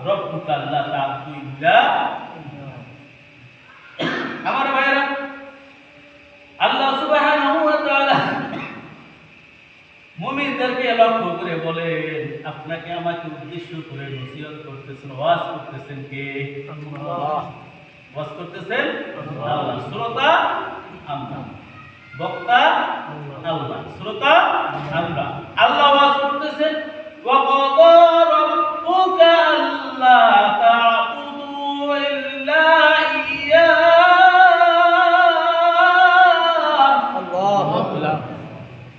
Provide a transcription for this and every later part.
রব্বুকা আল্লা তা'বুদু ইল্লা আমার ভাইরা আল্লাহ সুবহানাহু ওয়া তাআলা মুমিনদেরকে লক্ষ্য করে বলেন আপনাকে আমাকে উদ্দেশ্য করে নসিহত করতেছেন ওয়াজ করতেছেন কে আল্লাহ ওয়াজ করতেছেন আল্লাহ শ্রোতা আমরা বক্তা আল্লাহ শ্রোতা আমরা আল্লাহ ওয়াজ করতেছেন ওয়া ক্বাদা রাব্বুকা আল্লা তা'বুদু ইল্লা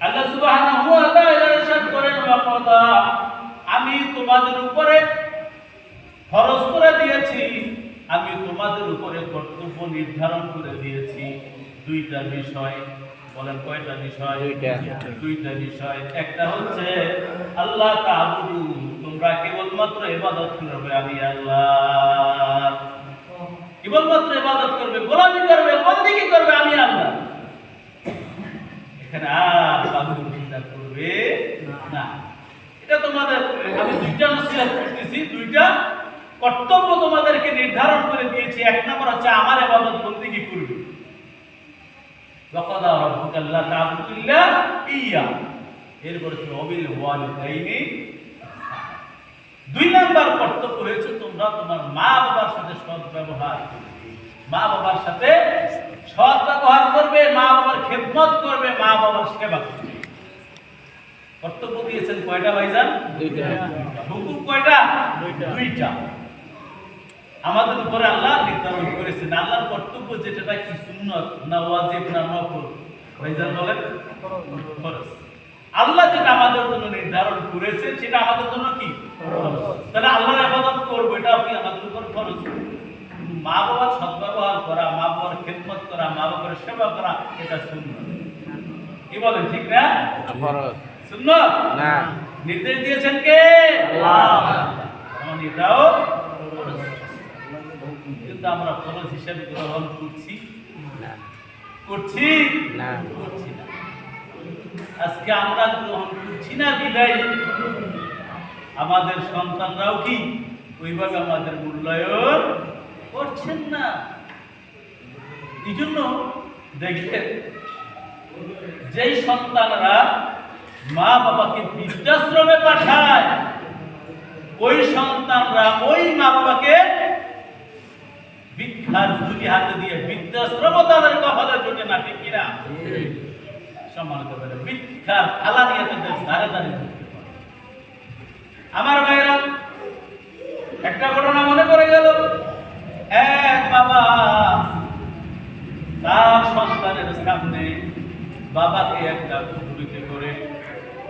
আল্লাহ সুবহানাহু ওয়া তাআলা ইরশাদ করেন ওয়া ক্বাদা আমি তোমাদের উপরে ফরজ করে দিয়েছি আমি তোমাদের উপরে কর্তব্য নির্ধারণ করে দিয়েছি দুইটা বিষয় বলেন কয়টা বিষয় দুইটা বিষয় একটা হচ্ছে আল্লাহ তা'বুদু তোমরা কেবলমাত্র ইবাদত করবে আমি আল্লাহ কেবলমাত্র ইবাদত করবে গোলামি করবে বন্দেগী করবে আমি আল্লাহ এখানে আর বাবুর চিন্তা করবে না এটা তোমাদের আমি দুইটা নসিহত করতেছি দুইটা কর্তব্য তোমাদেরকে নির্ধারণ করে দিয়েছি এক নম্বর হচ্ছে আমার ইবাদত বন্দেগী করবে ওয়াকাদা রাব্বুকা আল্লা তা'বুদু ইল্লা ইয়্যা এরপর হচ্ছে ওয়াবিল ওয়ালিদাইনি দুই নম্বর কর্তব্য হয়েছে তোমরা তোমার মা বাবার সাথে সৎ ব্যবহার করবে মা বাবার সাথে সৎ ব্যবহার করবে মা বাবার খেদমত করবে মা বাবার সেবা করবে কর্তব্য দিয়েছেন কয়টা ভাইজান দুইটা হুকুম কয়টা দুইটা আমাদের উপরে আল্লাহ নির্ধারণ করেছেন আল্লাহর কর্তব্য যেটা কি সুন্নাত না ওয়াজিব না নফল ভাইজান বলেন ফরজ আল্লাহ যেটা আমাদের জন্য নির্ধারণ করেছেন সেটা আমাদের জন্য কি ফরজ তাহলে আল্লাহর ইবাদত করব এটা কি আমাদের উপর ফরজ মা বাবার সদ্ব্যবহার করা মা বাবার খেদমত করা মা বাবার সেবা করা এটা সুন্নাত কি বলেন ঠিক না ফরজ সুন্নাত না নির্দেশ দিয়েছেন কে আল্লাহ মানে এটাও ফরজ কিন্তু আমরা ফরজ হিসেবে গ্রহণ করছি না করছি না করছি না আজকে আমরা গ্রহণ করছি না বিদায় আমাদের সন্তানরাও কি ওইভাবে আমাদের মূল্যায়ন করছেন না এই জন্য দেখবেন যেই সন্তানরা মা বাবাকে বৃদ্ধাশ্রমে পাঠায় ওই সন্তানরা ওই মা বাবাকে ভিক্ষার ঝুলি হাতে দিয়ে বৃদ্ধাশ্রম তাদের কপালে জোটে না ঠিক কিনা সম্মান করবে ভিক্ষার থালা নিয়ে তাদের ধারে ধারে আমার ভাইরা একটা ঘটনা মনে পড়ে গেল এক বাবা তার সন্তানের সামনে বাবাকে একটা কুঠুরিতে করে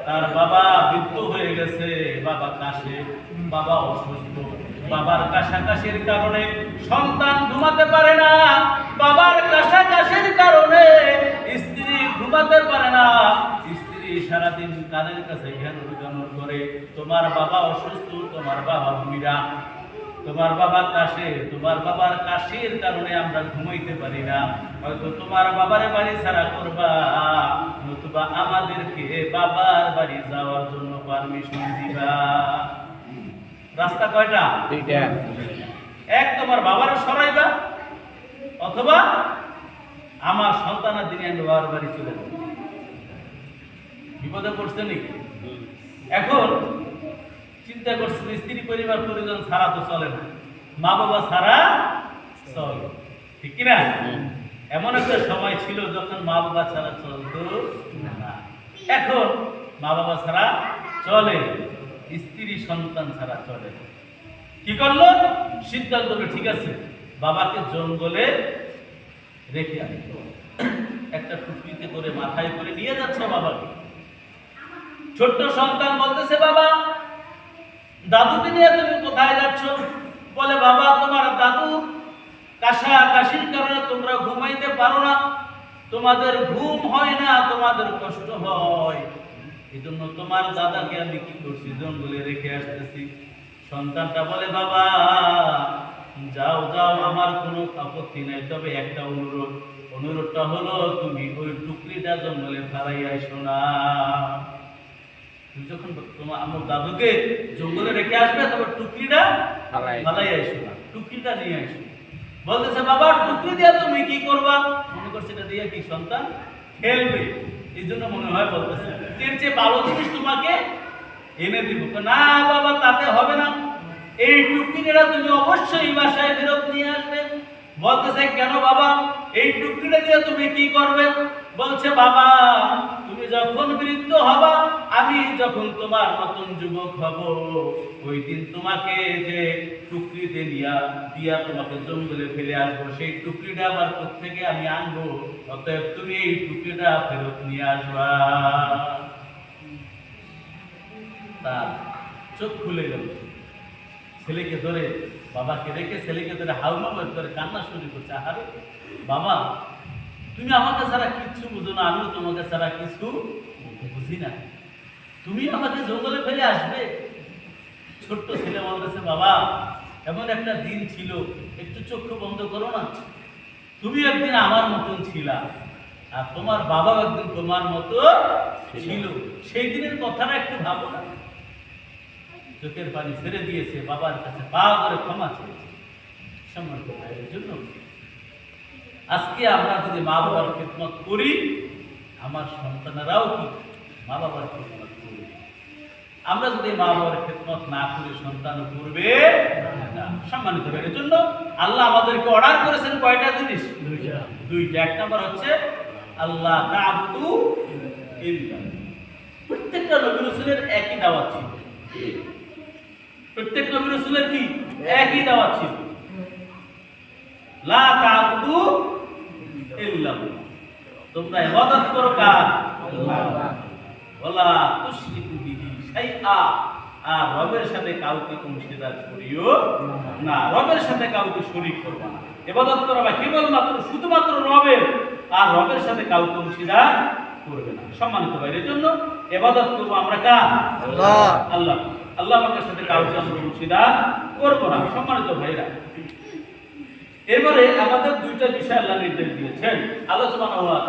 তার বাবা বৃদ্ধ হয়ে গেছে বাবা কাশে বাবা অসুস্থ বাবার কাশাকাশির কারণে সন্তান ঘুমাতে পারে না বাবার কাশাকাশির কারণে স্ত্রী ঘুমাতে পারে না স্ত্রী সারাদিন কানের কাছে ঘ্যান করে তোমার বাবা অসুস্থ তোমার বাবা বুড়া তোমার বাবা কাশে তোমার বাবার কাশির কারণে আমরা ঘুমাইতে পারি না হয়তো তোমার বাবার বাড়ি ছাড়া করবা নতুবা আমাদেরকে বাবার বাড়ি যাওয়ার জন্য পারমিশন দিবা রাস্তা কয়টা দুইটা এক তোমার বাবার সরাইবা অথবা আমার সন্তানের দিনে আমি বাবার বাড়ি চলে যাব বিপদে পড়ছে নাকি এখন চিন্তা করছেন স্ত্রী পরিবার পরিজন ছাড়া তো চলে না মা বাবা ছাড়া চলে ঠিক কিনা এমন একটা সময় ছিল যখন মা বাবা ছাড়া চলতো না এখন মা বাবা ছাড়া চলে স্ত্রী সন্তান ছাড়া চলে কি করলো সিদ্ধান্ত হলো ঠিক আছে বাবাকে জঙ্গলে রেখে আসলো একটা টুকরিতে করে মাথায় করে নিয়ে যাচ্ছে বাবাকে ছোট্ট সন্তান বলতেছে বাবা দাদুকে নিয়ে তুমি কোথায় যাচ্ছ বলে বাবা তোমার দাদু কাশির কারণে তোমরা ঘুমাইতে পারো না তোমাদের ঘুম হয় না তোমাদের কষ্ট হয় এই জন্য তোমার দাদাকে আমি কি করছি জঙ্গলে রেখে আসতেছি সন্তানটা বলে বাবা যাও যাও আমার কোনো আপত্তি নাই তবে একটা অনুরোধটা হলো তুমি ওই টুকরিটা জঙ্গলে ফেলাই আইসো না তুমি যখন তোমার আমার দাদুকে জঙ্গলে রেখে আসবে তবে টুকরিটা ফালাই আইসো না, টুকরিটা নিয়ে আইসো। বলতেছে বাবা টুকরি দিয়ে তুমি কি করবা? মনে করছে এটা দিয়ে কি সন্তান খেলবে, এই জন্য মনে হয় বলতেছে এর চেয়ে ভালো জিনিস তোমাকে এনে দিব। না বাবা তাতে হবে না, এই টুকরিটা তুমি অবশ্যই বাসায় ফেরত নিয়ে আসবে। বলতেছে কেন বাবা, এই টুকরিটা দিয়ে তুমি কি করবে? বলছে বাবা তুমি যখন বৃদ্ধ হবা, আমি যখন তোমার মতন যুবক হব, ওই দিন তোমাকে যে টুকরিতে দিয়া তোমাকে জঙ্গলে ফেলে আসবো, সেই টুকরিটা আবার কোত্থেকে আমি আনবো? অতএব তুমি এই টুকরিটা ফেরত নিয়ে আসবা। তার চোখ খুলে গেল, ছেলেকে ধরে বাবাকে রেখে ছেলেকে ধরে হাউমা বের করে কান্না শুরু করছে। আরে বাবা তুমি আমাকে ছাড়া কিচ্ছু বুঝো না, আমিও তোমাকে ছাড়া কিছু বুঝি না, তুমি আমাকে জঙ্গলে ফেলে আসবে? ছোট্ট ছেলে বলতেছে বাবা এমন একটা দিন ছিল, একটু চক্ষু বন্ধ করো না, তুমি একদিন আমার মতন ছিলা, আর তোমার বাবা একদিন তোমার মতো ছিল, সেই দিনের কথাটা একটু ভাবো না। চোখের পানি ছেড়ে দিয়েছে, বাবার কাছে পা করে ক্ষমা চেয়েছে। সম্মানিত ভাইয়ের জন্য আজকে আমরা যদি মা বাবার খেদমত করি, আমার সন্তানেরাও কি মা বাবার খেদমত করবে। আমরা যদি মা বাবার খেদমত না করি, সন্তানও করবে না। সম্মানিত ভাইয়ের জন্য আল্লাহ আমাদেরকে অর্ডার করেছেন কয়টা জিনিস? দুইটা। এক নম্বর হচ্ছে আল্লাহ তা'বুদু ইল্লাল্লাহ। প্রত্যেকটা নবী রাসূলের একই দাওয়াত ছিল, প্রত্যেক নবী রাসূলের কি একই দাওয়াত ছিল, লা তা'বুদু ইল্লাল্লাহ, তোমরা ইবাদত করো কার? আল্লাহ। ওয়ালা তুশরিকু বিহি শাইআ, আর রবের সাথে কাউকে অংশীদার করিও না, রবের সাথে কাউকে শরীক করবে না। ইবাদত করবা কেবলমাত্র শুধুমাত্র রবের, আর রবের সাথে কাউকে অংশীদার করবে না। সম্মানিত ভাইদের জন্য ইবাদত করব আমরা কার? আল্লাহ। আল্লাহ আল্লাহ পাকের সাথে কাউকে আমরা অংশীদার করব না। সম্মানিত ভাইরা, এবারে আমাদের দুইটা বিষয় আল্লাহ নির্দেশ দিয়েছেন। আল্লাহ সুবহানাহু ওয়া তাআলা